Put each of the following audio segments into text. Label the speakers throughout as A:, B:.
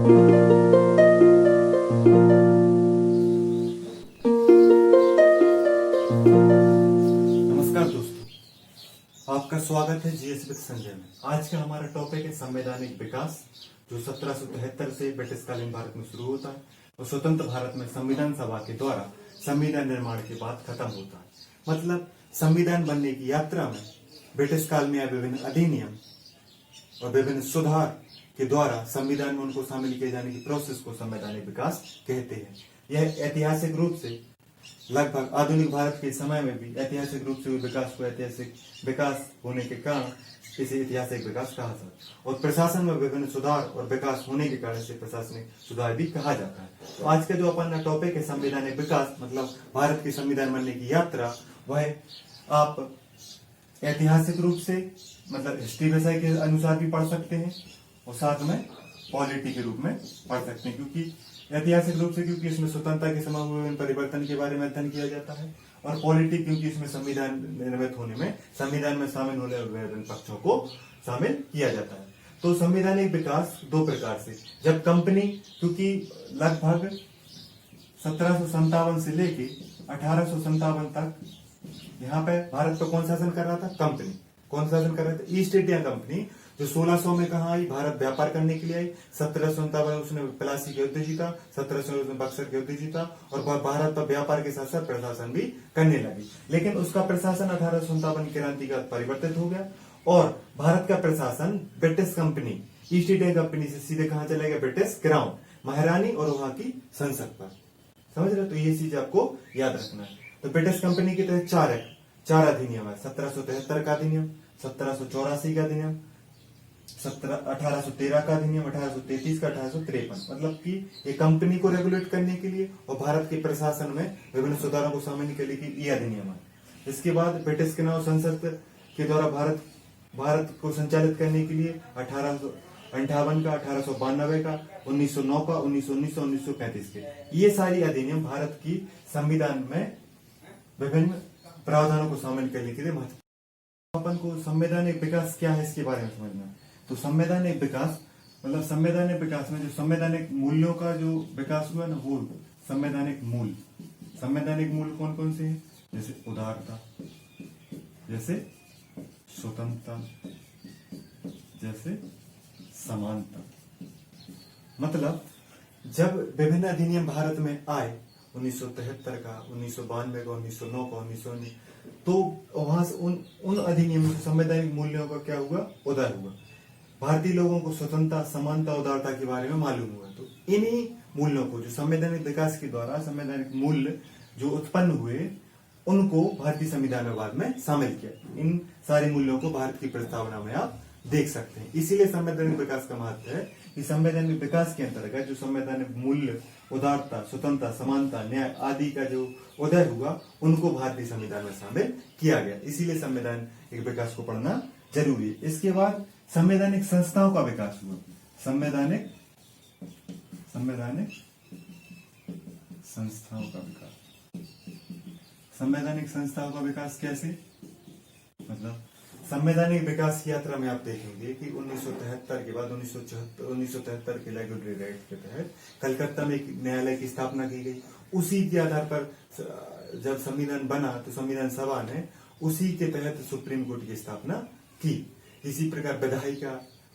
A: नमस्कार दोस्तों, आपका स्वागत है जीएस विद संजय में। आज का हमारा टॉपिक है संवैधानिक विकास, जो 1773 से ब्रिटिशकालीन भारत में शुरू होता है और स्वतंत्र भारत में संविधान सभा के द्वारा संविधान निर्माण के बाद खत्म होता है। मतलब संविधान बनने की यात्रा में ब्रिटिश काल में विभिन्न अधिनियम और विभिन्न सुधार के द्वारा संविधान में उनको शामिल किए जाने की प्रोसेस को संवैधानिक विकास कहते हैं। यह ऐतिहासिक रूप से लगभग आधुनिक भारत के समय में भी ऐतिहासिक रूप से विकास को ऐतिहासिक विकास होने के कारण इसे ऐतिहासिक विकास कहा जाता है। और प्रशासन में विभिन्न सुधार और विकास होने के कारण इसे प्रशासनिक सुधार भी कहा जाता है। तो आज का जो अपना टॉपिक है संवैधानिक विकास, मतलब भारत के संविधान बनने की यात्रा, वह आप ऐतिहासिक रूप से मतलब हिस्ट्री विषय के अनुसार भी पढ़ सकते हैं और साथ में पॉलिटी के रूप में पढ़ सकते हैं, क्योंकि ऐतिहासिक रूप से क्योंकि इसमें स्वतंत्रता के समय हुए परिवर्तन के बारे में अध्ययन किया जाता है, और पॉलिटिक क्योंकि इसमें संविधान निर्मित होने में संविधान में शामिल होने वाले विभिन्न पक्षों को शामिल किया जाता है। तो संवैधानिक विकास दो प्रकार से, जब कंपनी, क्योंकि लगभग 1757 से लेके 1857 तक यहाँ पे भारत पर कौन शासन कर रहा था? कंपनी। कौन शासन कर रहा था? ईस्ट इंडिया कंपनी, जो 1600 में कहा आई, भारत व्यापार करने के लिए आई। 1757 में उसने प्लासी के युद्ध जीता, 1700 में बक्सर के युद्ध जीता और भारत पर व्यापार के साथ साथ प्रशासन भी करने लगी। लेकिन उसका प्रशासन 1857 की क्रांति का परिवर्तित हो गया और भारत का प्रशासन British company, east India company से सीधे कहा चला गया? ब्रिटिश क्राउन, महारानी और वहां की संसद पर। समझ रहे? तो ये चीज आपको याद रखना है। तो ब्रिटिश कंपनी के तहत चार अधिनियम है। 1773 का अधिनियम, 1784 का अधिनियम, 1813 का अधिनियम, 1833 का, 1853। मतलब कि ये कंपनी को रेगुलेट करने के लिए और भारत के प्रशासन में विभिन्न सुधारों को शामिल करने के लिए ये अधिनियम है। इसके बाद ब्रिटिश के नाम संसद के द्वारा भारत को संचालित करने के लिए 1858 का, 1892 का, 1909 का, 1919 और 1935 के, ये सारी अधिनियम भारत की संविधान में विभिन्न प्रावधानों को शामिल करने के लिए महत्वपूर्ण। अपन को संवैधानिक विकास क्या है इसके बारे में समझना है। तो संवैधानिक विकास मतलब संवैधानिक विकास में जो संवैधानिक मूल्यों का जो विकास हुआ ना, वो संवैधानिक मूल कौन कौन से हैं? जैसे उदारता, जैसे स्वतंत्रता, जैसे समानता। मतलब जब विभिन्न अधिनियम भारत में आए, 1973 का, 1992 का, 1909 का, 1919, तो वहां से उन अधिनियमों से संवैधानिक मूल्यों का क्या हुआ? उदय हुआ। भारतीय लोगों को स्वतंत्रता, समानता, उदारता के बारे में मालूम हुआ। तो इन्हीं मूल्यों को जो संवैधानिक विकास के द्वारा संवैधानिक मूल्य जो उत्पन्न हुए, उनको भारतीय संविधान में बाद में शामिल किया। इन सारे मूल्यों को भारत की प्रस्तावना में आप देख सकते हैं। इसीलिए संवैधानिक विकास का महत्व है कि संवैधानिक विकास के अंतर्गत जो संवैधानिक मूल्य, उदारता, स्वतंत्रता, समानता, न्याय आदि का जो उदय हुआ, उनको भारतीय संविधान में शामिल किया गया। इसीलिए संवैधानिक विकास को पढ़ना जरूरी है। इसके बाद संवैधानिक संस्थाओं का विकास हुआ। संवैधानिक संस्थाओं का विकास। संवैधानिक संस्थाओं का विकास कैसे? मतलब संवैधानिक विकास की यात्रा में आप देखेंगे कि 1973 के बाद 1973 के रेगुलेटरी एक्ट के तहत कलकत्ता में एक न्यायालय की स्थापना की गई। उसी के आधार पर जब संविधान बना तो संविधान सभा ने उसी के तहत सुप्रीम कोर्ट की स्थापना की। इसी प्रकार विधायिका,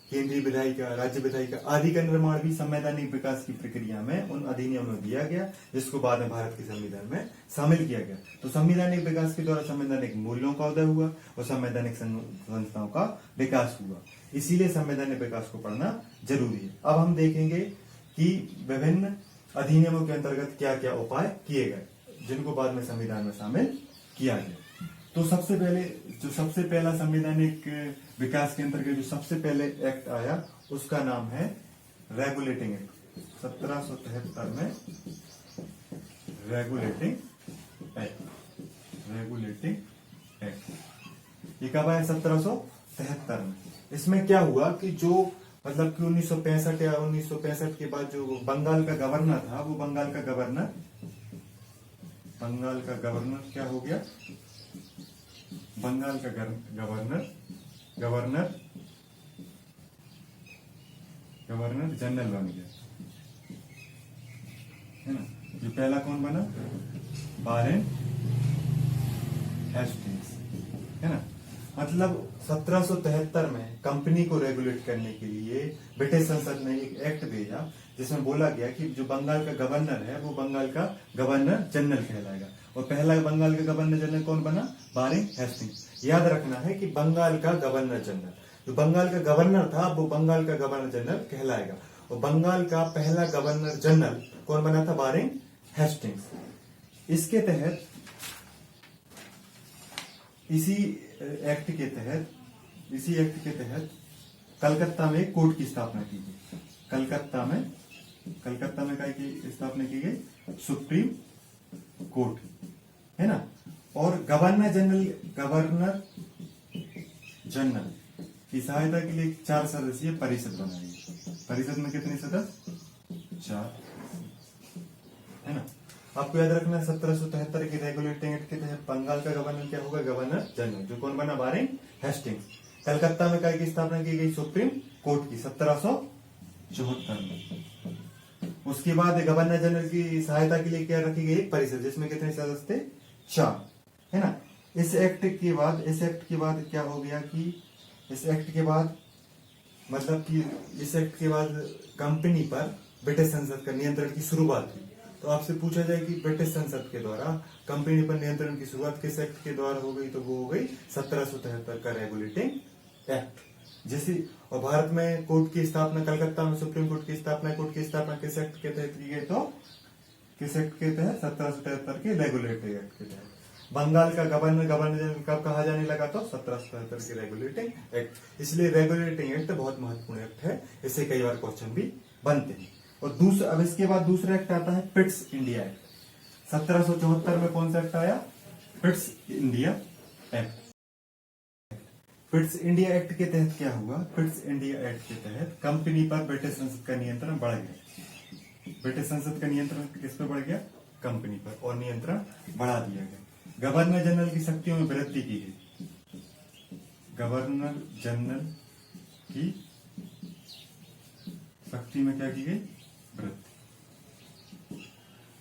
A: केंद्रीय विधायिका, राज्य विधायिका आदि का निर्माण भी संवैधानिक विकास की प्रक्रिया में उन अधिनियमों में दिया गया, जिसको बाद में भारत के संविधान में शामिल किया गया। तो संवैधानिक विकास के द्वारा संवैधानिक मूल्यों का उदय हुआ और संवैधानिक संस्थाओं का विकास हुआ। इसीलिए संवैधानिक विकास को पढ़ना जरूरी है। अब हम देखेंगे कि विभिन्न अधिनियमों के अंतर्गत क्या क्या उपाय किए गए, जिनको बाद में संविधान में शामिल किया गया। तो सबसे पहला संवैधानिक विकास के अंतर्गत जो सबसे पहले एक्ट आया, उसका नाम है रेगुलेटिंग एक्ट। 1773 में रेगुलेटिंग एक्ट। ये कब आया? 1773 में। इसमें क्या हुआ कि जो मतलब कि 1965 के बाद जो बंगाल का गवर्नर था, वो बंगाल का गवर्नर क्या हो गया? बंगाल का गवर्नर जनरल बन गया। है ना। जो पहला कौन बना, वारेन हेस्टिंग्स, है ना। मतलब 1773 में कंपनी को रेगुलेट करने के लिए ब्रिटिश संसद ने एक एक्ट भेजा जिसमें बोला गया कि जो बंगाल का गवर्नर है वो बंगाल का गवर्नर जनरल कहलाएगा। और पहला बंगाल का गवर्नर जनरल कौन बना, वारेन हेस्टिंग्स। याद रखना है कि बंगाल का गवर्नर जनरल, जो बंगाल का गवर्नर था वो बंगाल का गवर्नर जनरल कहलाएगा। और बंगाल का पहला गवर्नर जनरल कौन बना था, वारेन हेस्टिंग्स। इसके तहत, इसी एक्ट के तहत कलकत्ता में कोर्ट की स्थापना की गई। कलकत्ता में क्या की स्थापना की गई, सुप्रीम कोर्ट, है ना। और गवर्नर जनरल की सहायता के लिए 4 सदस्यीय परिषद बनाई गई। परिषद में कितने सदस्य, 4, है ना। आपको याद रखना 1773 के रेगुलेटिंग एक्ट के तहत बंगाल का गवर्नर क्या होगा, गवर्नर जनरल, जो कौन बना, वारेन हेस्टिंग्स। कलकत्ता में काय की स्थापना की गई, सुप्रीम कोर्ट की 1774 में। उसके बाद गवर्नर जनरल की सहायता के लिए क्या रखी गई, परिषद, जिसमें कितने सदस्य थे, 4, है ना। इस एक्ट के बाद क्या हो गया कि इस एक्ट के बाद कंपनी पर ब्रिटिश संसद का नियंत्रण की शुरुआत हुई। तो आपसे पूछा जाए कि ब्रिटिश संसद के द्वारा कंपनी पर नियंत्रण की शुरुआत किस एक्ट के द्वारा हो गई, तो वो हो गई 1773 का रेगुलेटिंग एक्ट। जैसे और भारत में कोर्ट की स्थापना, कलकत्ता में सुप्रीम कोर्ट की स्थापना किस एक्ट के तहत की गई, तो किस एक्ट के तहत, 1773 के रेगुलेटिंग एक्ट के तहत। बंगाल का गवर्नर जनरल कब कहा जाने लगा, तो 1773 के रेगुलेटिंग एक्ट। इसलिए रेगुलेटिंग एक्ट बहुत महत्वपूर्ण एक्ट है, इससे कई बार क्वेश्चन भी बनते हैं। और अब इसके बाद दूसरा एक्ट आता है पिट्स इंडिया एक्ट। 1774 में कौन सा एक्ट आया, Pitt's India act. Pitt's India act के तहत क्या हुआ, पिट्स इंडिया एक्ट के तहत कंपनी पर ब्रिटिश संसद का नियंत्रण बढ़ गया। ब्रिटिश संसद का नियंत्रण किस पर बढ़ गया, कंपनी पर, और नियंत्रण बढ़ा दिया गया। गवर्नर जनरल की शक्तियों में वृद्धि की गई। गवर्नर जनरल की शक्ति में क्या की गई, वृद्धि।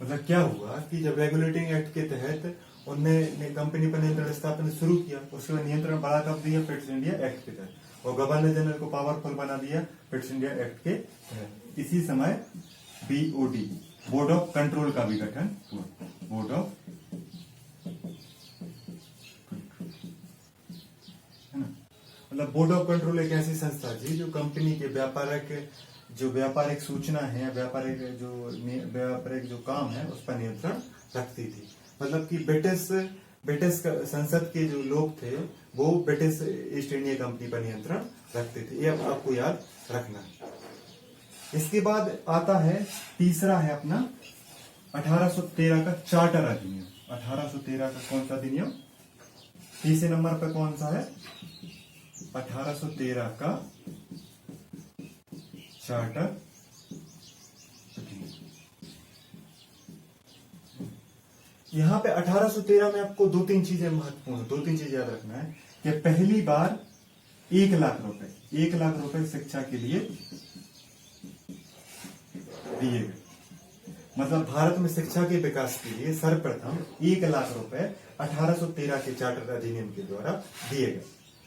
A: मतलब क्या हुआ कि जब रेगुलेटिंग एक्ट के तहत उन्होंने कंपनी पर नियंत्रण स्थापना शुरू किया, उसके बाद नियंत्रण बढ़ा कब दिया, पिट्स इंडिया एक्ट के तहत, और गवर्नर जनरल को पावरफुल बना दिया पिट्स इंडिया एक्ट के तहत। इसी समय BOD, बोर्ड ऑफ कंट्रोल का भी गठन हुआ। बोर्ड ऑफ, है ना। मतलब बोर्ड ऑफ कंट्रोल एक ऐसी संस्था थी जो कंपनी के व्यापारिक सूचना है, व्यापारिक जो काम है उस पर नियंत्रण रखती थी। मतलब कि ब्रिटिश संसद के जो लोग थे वो ब्रिटिश ईस्ट इंडिया कंपनी पर नियंत्रण रखते थे, ये आपको याद रखना है। इसके बाद आता है तीसरा है अपना 1813 का चार्टर अधिनियम। 1813 का कौन सा अधिनियम, तीसरे नंबर पर कौन सा है, 1813 का चार्टर। यहां पे 1813 में आपको 2-3 चीजें महत्वपूर्ण, 2-3 चीजें याद रखना है कि पहली बार 1 लाख रुपए शिक्षा के लिए दिए गए। मतलब भारत में शिक्षा के विकास के लिए सर्वप्रथम 1 लाख रुपए 1813 के चार्टर अधिनियम के द्वारा दिए गए।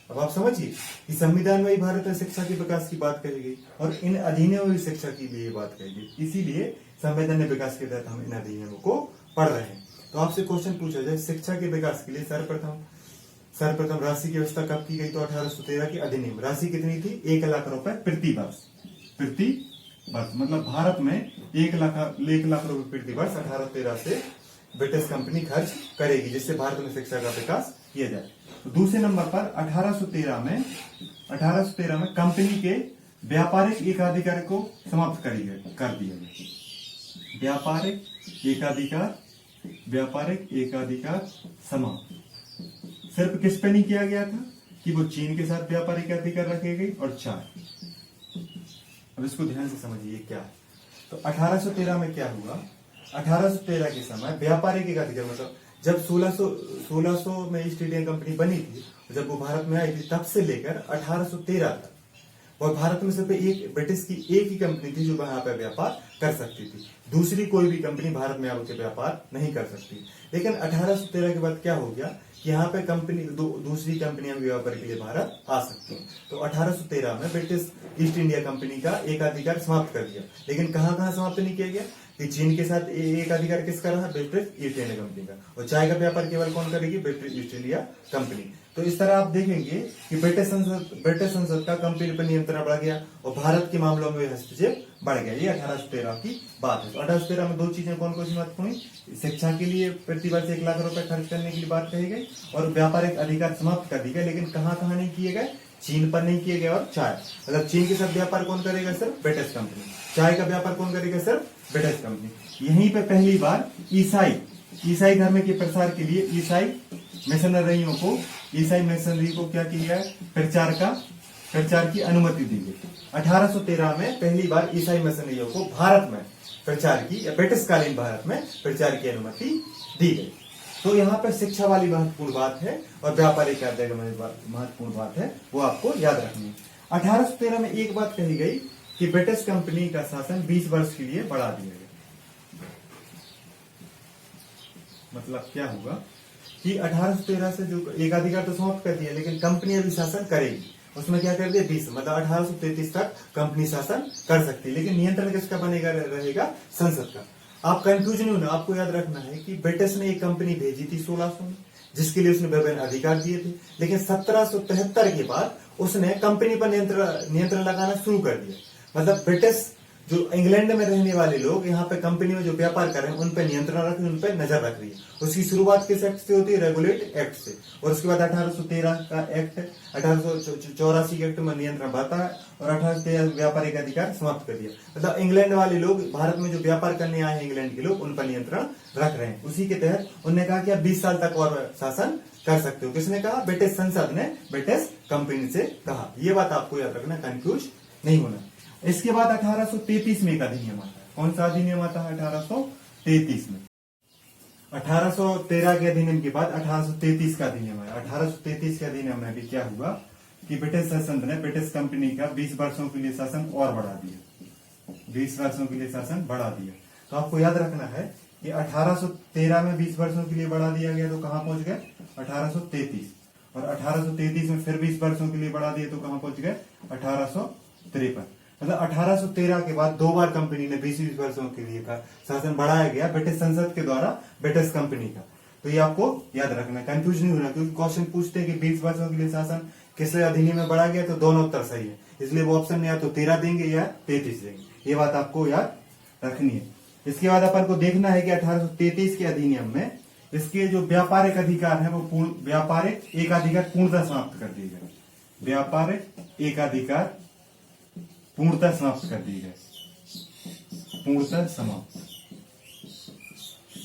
A: अब आप समझिए कि संविधान में ही भारत में शिक्षा के विकास की बात कही गई और इन अधिनियमों में शिक्षा की भी बात कही गई, इसीलिए संविधान विकास के तहत हम इन अधिनियमों को पढ़ रहे हैं। तो आपसे क्वेश्चन पूछा जाए शिक्षा के विकास के लिए सर्वप्रथम राशि की व्यवस्था कब की गई, तो 1813 के अधिनियम। राशि कितनी थी, 1 लाख रुपए प्रति वर्ष। मतलब भारत में 1 लाख रुपए प्रति वर्ष 1813 से ब्रिटिश कंपनी खर्च करेगी, जिससे भारत में शिक्षा का विकास किया जाए। तो दूसरे नंबर पर 1813 में कंपनी के व्यापारिक एकाधिकार को समाप्त कर दिया गया। व्यापारिक एकाधिकार समाप्त सिर्फ किस पे नहीं किया गया था कि वो चीन के साथ व्यापारिक अधिकार रखेगी और 4। अब इसको ध्यान से समझिए क्या है। तो 1813 में क्या हुआ, 1813 के समय व्यापारिक एकाधिकार मतलब जब 1600 में ईस्ट इंडिया कंपनी बनी थी, जब वो भारत में आई थी, तब से लेकर 1813 तक और भारत में सिर्फ एक ब्रिटिश की एक ही कंपनी थी जो वहां पे व्यापार कर सकती थी, दूसरी कोई भी कंपनी भारत में आकर व्यापार नहीं कर सकती। लेकिन 1813 के बाद क्या हो गया कि यहाँ पे कंपनी दूसरी कंपनियां भी व्यापार के लिए भारत आ सकती हैं। तो 1813 में ब्रिटिश ईस्ट इंडिया कंपनी का एक अधिकार समाप्त कर दिया। लेकिन कहाँ कहाँ समाप्त नहीं किया गया कि चीन के साथ एक अधिकार किसका रहा, ब्रिटिश ईस्ट इंडिया कंपनी का, और चाय का व्यापार केवल कौन करेगी, ब्रिटिश ईस्ट इंडिया कंपनी। तो इस तरह आप देखेंगे कि ब्रिटिश संसद का कंपनी पर नियंत्रण बढ़ गया और भारत के मामलों में हस्तक्षेप बढ़ गया। ये 1813 की बात है। तो 1813 में दो चीजें कौन कौन सी महत्वपूर्ण, शिक्षा के लिए प्रतिवर्ष 1 लाख रुपए खर्च करने की बात कही गई और व्यापारिक अधिकार समाप्त कर दी गए। लेकिन कहाँ कहाँ नहीं किए गए, चीन पर नहीं किए गए और चाय, मतलब चीन के साथ व्यापार कौन करेगा, सिर्फ ब्रिटिश कंपनी। चाय का व्यापार कौन करेगा, सिर्फ ब्रिटिश कंपनी। यहीं पे पहली बार ईसाई धर्म के प्रसार के लिए ईसाई मिशनरी को क्या किया है, प्रचार की अनुमति दी गई। 1813 में पहली बार ईसाई मिशनरियों को भारत में प्रचार की, या ब्रिटिशकालीन भारत में प्रचार की अनुमति दी गई। तो यहाँ पे शिक्षा वाली महत्वपूर्ण बात है और व्यापारिक महत्वपूर्ण बात है, वो आपको याद रखनी है। 1813 में एक बात कही गई कि ब्रिटिश कंपनी का शासन 20 वर्ष के लिए बढ़ा दिया गया। मतलब क्या हुआ कि 1813 से जो एकाधिकार तो समाप्त कर दिया, लेकिन कंपनी अभी शासन करेगी, उसमें क्या कर दिया 20, मतलब 1833 तक कंपनी शासन कर सकती है। लेकिन नियंत्रण किसका बनेगा, रहेगा संसद का। आप कंफ्यूज नहीं होना, आपको याद रखना है कि ब्रिटिश ने एक कंपनी भेजी थी 1600 में, जिसके लिए उसने विभिन्न अधिकार दिए थे। लेकिन 1773 के बाद उसने कंपनी पर नियंत्रण लगाना शुरू कर दिया। मतलब ब्रिटिश जो इंग्लैंड में रहने वाले लोग यहाँ पे कंपनी में जो व्यापार कर रहे हैं उन पर नियंत्रण रख रही है, उन पर नजर रख रही है। उसकी शुरुआत किस एक्ट से होती है, रेगुलेट एक्ट से, और उसके बाद 1813 का एक्ट, 1884 के एक्ट में नियंत्रण बढ़ता है और 1813 व्यापारिक अधिकार समाप्त कर दिया। मतलब इंग्लैंड वाले लोग भारत में जो व्यापार करने आए हैं इंग्लैंड के लोग, उन पर नियंत्रण रख रहे हैं। उसी के तहत उन्होंने कहा कि आप 20 साल तक और शासन कर सकते हो। किसने कहा, ब्रिटिश संसद ने ब्रिटिश कंपनी से कहा। ये बात आपको याद रखना, कंफ्यूज नहीं होना। इसके बाद 1833 में एक अधिनियम आता है। कौन सा अधिनियम आता है, 1833 में। 1813 के अधिनियम के बाद 1833 का अधिनियम है। 1833 के अधिनियम में भी क्या हुआ कि ब्रिटिश शासन ने ब्रिटिश कंपनी का 20 वर्षों के लिए शासन और बढ़ा दिया, 20 वर्षों के लिए शासन बढ़ा दिया। तो आपको याद रखना है कि 1813 में 20 वर्षों के लिए बढ़ा दिया गया, तो कहां पहुंच गए, 1833, और 1833 में फिर 20 वर्षों के लिए बढ़ा दिया, तो कहां पहुंच गए, 1853। मतलब 1813 के बाद 2 बार कंपनी ने 20 वर्षों के लिए का शासन बढ़ाया गया ब्रिटिश संसद के द्वारा ब्रिटिश कंपनी का। तो ये आपको याद रखना, कंफ्यूज नहीं होना, क्योंकि क्वेश्चन पूछते हैं कि 20 वर्षों के लिए शासन किस अधिनियम में बढ़ा गया, तो दोनों उत्तर सही है। इसलिए वो ऑप्शन में या तो 13 देंगे या 33 देंगे। ये बात आपको याद रखनी है। इसके बाद अपन को देखना है कि 1833 के अधिनियम में इसके जो व्यापारिक अधिकार है वो व्यापारिक एकाधिकार पूर्णतः समाप्त कर दिए गए। व्यापारिक एकाधिकार पूर्णतः समाप्त कर दिए गए, पूर्णतः समाप्त।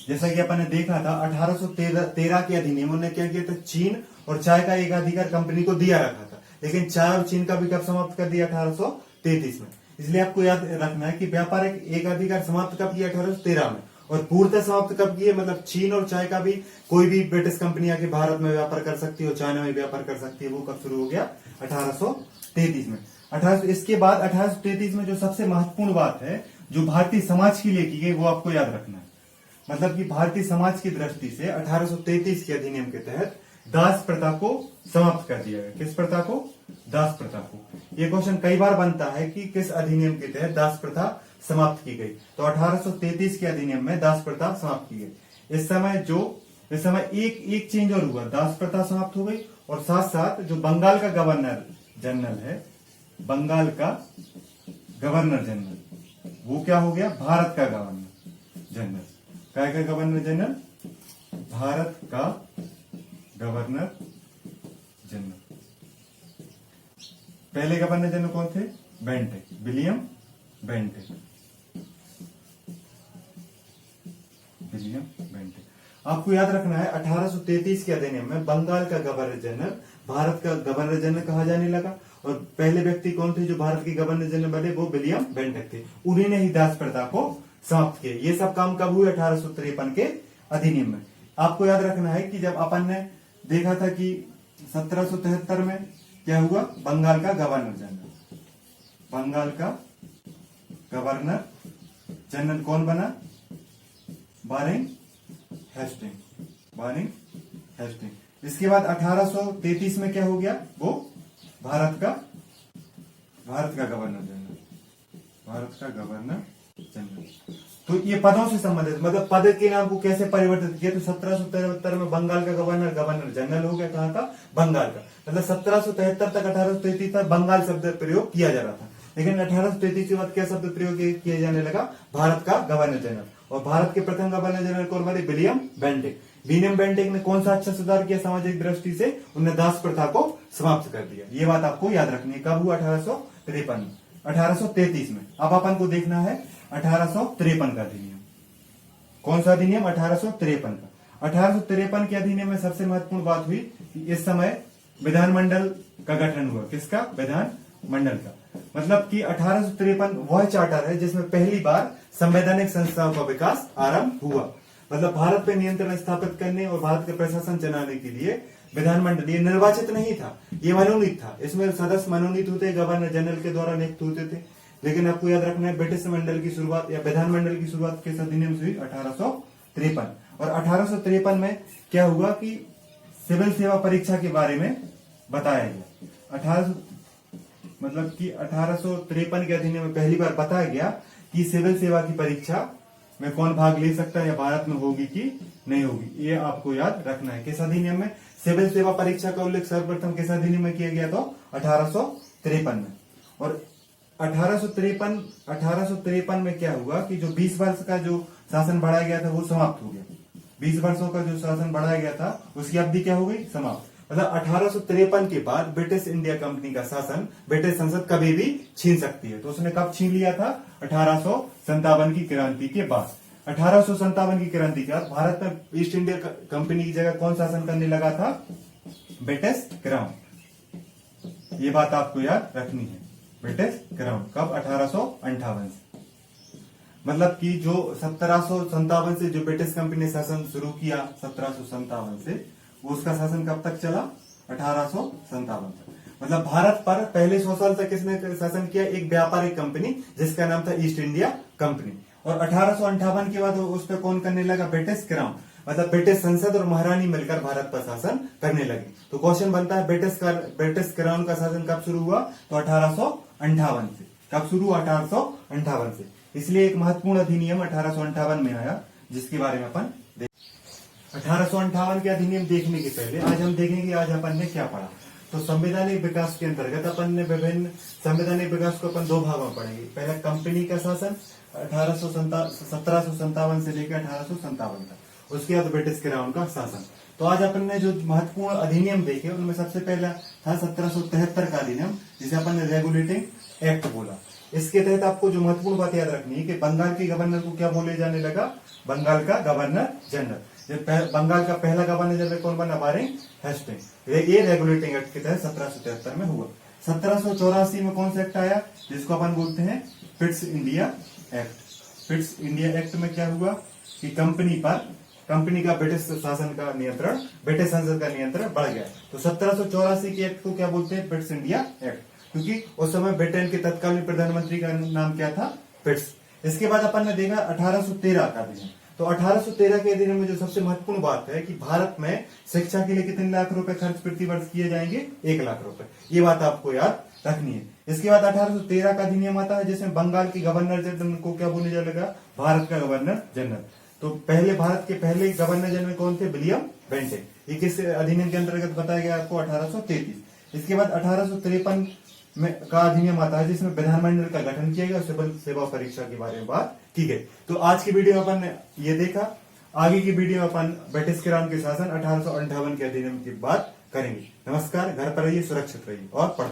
A: जैसा कि अपन ने देखा था 1813 के अधिनियम ने क्या किया था, चीन और चाय का एकाधिकार कंपनी को दिया रखा था, लेकिन चाय और चीन का भी कब समाप्त कर दिया, 1833 में। इसलिए आपको याद रखना है कि व्यापारिक एकाधिकार समाप्त कब किया, 1813 में, और पूर्णतः समाप्त कब किए, मतलब चीन और चाय का भी कोई भी ब्रिटिश कंपनी आके भारत में व्यापार कर सकती है और चाइना में व्यापार कर सकती है, वो कब शुरू हो गया, 1833 में। इसके बाद 1833 में जो सबसे महत्वपूर्ण बात है जो भारतीय समाज के लिए की गई, वो आपको याद रखना है। मतलब कि भारतीय समाज की दृष्टि से 1833 के अधिनियम के तहत दास प्रथा को समाप्त कर दिया गया। किस प्रथा को, दास प्रथा को। यह क्वेश्चन कई बार बनता है कि किस अधिनियम के तहत दास प्रथा समाप्त की गई। तो 1833 के अधिनियम में दास प्रथा समाप्त की गई। इस समय एक चेंज और हुआ, दास प्रथा समाप्त हो गई, और साथ साथ जो बंगाल का गवर्नर जनरल है, बंगाल का गवर्नर जनरल, वो क्या हो गया, भारत का गवर्नर जनरल। क्या का गवर्नर जनरल, भारत का गवर्नर जनरल। पहले गवर्नर जनरल कौन थे, बेंटिक, विलियम बेंटिक। आपको याद रखना है 1833 के अधिनियम में बंगाल का गवर्नर जनरल भारत का गवर्नर जनरल कहा जाने लगा, और पहले व्यक्ति कौन थे जो भारत के गवर्नर जनरल बने, वो विलियम बेंटिक थे। उन्हीं ने ही दास प्रथा को समाप्त किया। ये सब काम कब हुए, 1853 के अधिनियम में। आपको याद रखना है कि जब अपन ने देखा था कि 1773 में क्या हुआ, बंगाल का गवर्नर जनरल, बंगाल का गवर्नर जनरल कौन बना? बारिंग हेस्टिंग। इसके बाद 1833 में क्या हो गया? वो भारत का गवर्नर जनरल। तो ये पदों से संबंधित, मतलब पद के नाम को कैसे परिवर्तित किया? तो 1773 में बंगाल का गवर्नर जनरल हो गया। कहाँ का? बंगाल का। मतलब 1773 तक 1833 तक बंगाल शब्द प्रयोग किया जा रहा था, लेकिन 1833 के बाद क्या शब्द प्रयोग किया जाने लगा? भारत का गवर्नर जनरल। और भारत के प्रथम गवर्नर जनरल कौन बने? विलियम बेंटिक ने कौन सा अच्छा सुधार किया सामाजिक दृष्टि से? उन्होंने दास प्रथा को समाप्त कर दिया। ये बात आपको याद रखनी है। कब हुआ? 1833 में। अब अपन को देखना है 1853 का अधिनियम। कौन सा अधिनियम? 1853 का। 1853 के अधिनियम में सबसे महत्वपूर्ण बात हुई कि इस समय विधानमंडल का गठन हुआ। किसका? विधानमंडल का। मतलब कि 1853 वह चार्टर है जिसमें पहली बार संवैधानिक संस्थाओं का विकास आरंभ हुआ। मतलब भारत पे नियंत्रण स्थापित करने और भारत का प्रशासन चलाने के लिए विधानमंडल ये निर्वाचित नहीं था, ये मनोनीत था। इसमें सदस्य मनोनीत होते, गवर्नर जनरल के द्वारा नियुक्त होते थे। लेकिन आपको याद रखना है, ब्रिटिश मंडल की शुरुआत या विधानमंडल की शुरुआत किस अधिनियम से हुई? 1853। और 1853 में क्या हुआ कि सिविल सेवा परीक्षा के बारे में बताया गया। मतलब कि 1853 के अधिनियम में पहली बार बताया गया कि सिविल सेवा की परीक्षा में कौन भाग ले सकता है या भारत में होगी कि नहीं होगी। ये आपको याद रखना है। किस अधिनियम में? सिविल सेवा परीक्षा का उल्लेख सर्वप्रथम किस अधिनियम में किया गया? तो 1853 में। और 1853 में क्या हुआ कि जो 20 वर्ष का जो शासन बढ़ाया गया था वो समाप्त हो गया। 20 वर्षों का जो शासन बढ़ाया गया था उसकी अवधि क्या हो गई? समाप्त। मतलब 1853 के बाद ब्रिटिश इंडिया कंपनी का शासन ब्रिटिश संसद कभी भी छीन सकती है। तो उसने कब छीन लिया था? 1857 की क्रांति के बाद। 1857 की क्रांति के बाद भारत में ईस्ट इंडिया कंपनी की जगह कौन शासन करने लगा था? British crown. ये बात आपको याद रखनी है। ब्रिटिश क्राउन कब? 1858 से। मतलब कि जो 1757 से जो ब्रिटिश कंपनी ने शासन शुरू किया 1757 से, वो उसका शासन कब तक चला? 1857 तक। मतलब भारत पर पहले 100 साल तक किसने शासन किया? एक व्यापारिक कंपनी जिसका नाम था ईस्ट इंडिया कंपनी। और 1858 के बाद उस पर कौन करने लगा? British crown. मतलब ब्रिटिश संसद और महारानी मिलकर भारत पर शासन करने लगे। तो क्वेश्चन बनता है ब्रिटिश क्राउन का शासन कब शुरू हुआ? तो 1858 से। कब शुरू हुआ? 1858 से। इसलिए एक महत्वपूर्ण अधिनियम 1858 में आया जिसके बारे में अपन 1858 के अधिनियम देखने के पहले आज हम देखेंगे आज अपन ने क्या पढ़ा। तो संवैधानिक विकास के अंतर्गत अपन ने विभिन्न संवैधानिक विकास को अपन दो भागों में पढ़ेंगे। पहला कंपनी का शासन 1757 से लेकर 1857 तक, उसके बाद ब्रिटिश क्राउन का शासन। तो आज अपन ने जो महत्वपूर्ण अधिनियम देखे उनमें सबसे पहला था 1773 का अधिनियम, जिसे अपन ने रेगुलेटिंग एक्ट बोला। इसके तहत आपको जो महत्वपूर्ण बात याद रखनी है कि बंगाल के गवर्नर को क्या बोले जाने लगा? बंगाल का गवर्नर जनरल। बंगाल का पहला गवर्नर जनरल कौन बना? बारिंग हेस्टिंग। ये रेगुलेटिंग एक्ट के तहत 1773 में हुआ। 1784 में कौन सा एक्ट आया जिसको अपन बोलते हैं Pitt's India act. Pitt's India act में क्या हुआ कि कंपनी का ब्रिटिश शासन का नियंत्रण, ब्रिटिश संसद का नियंत्रण बढ़ गया। तो 1784 के एक्ट को क्या बोलते हैं? पिट्स इंडिया एक्ट, क्योंकि उस समय ब्रिटेन के तत्कालीन प्रधानमंत्री का नाम क्या था? पिट्स। इसके बाद अपन ने देखा 1813 का अधिनियम। तो 1813 के अधिनियम में जो सबसे महत्वपूर्ण बात है कि भारत में शिक्षा के लिए कितने लाख रुपए खर्च प्रति वर्ष किए जाएंगे? 1 लाख रुपए। ये बात आपको याद रखनी है। इसके बाद 1813 का अधिनियम आता है जिसमें बंगाल की गवर्नर जनरल को क्या बोले जाएगा? भारत का गवर्नर जनरल। तो पहले भारत के पहले गवर्नर जनरल कौन थे? William Bentinck. ये किस अधिनियम के अंतर्गत बताया गया आपको? 1833। इसके बाद 1853 में का अधिनियम आता है जिसमें विधानमंडल का गठन किया गया, सिविल सेवा परीक्षा के बारे में बात की गई। तो आज की वीडियो में अपन ने ये देखा। आगे की वीडियो में अपन ब्रिटिश क्राउन के शासन 1858 के अधिनियम की बात करेंगे। नमस्कार, घर पर रहिए, सुरक्षित रहिए और पढ़ते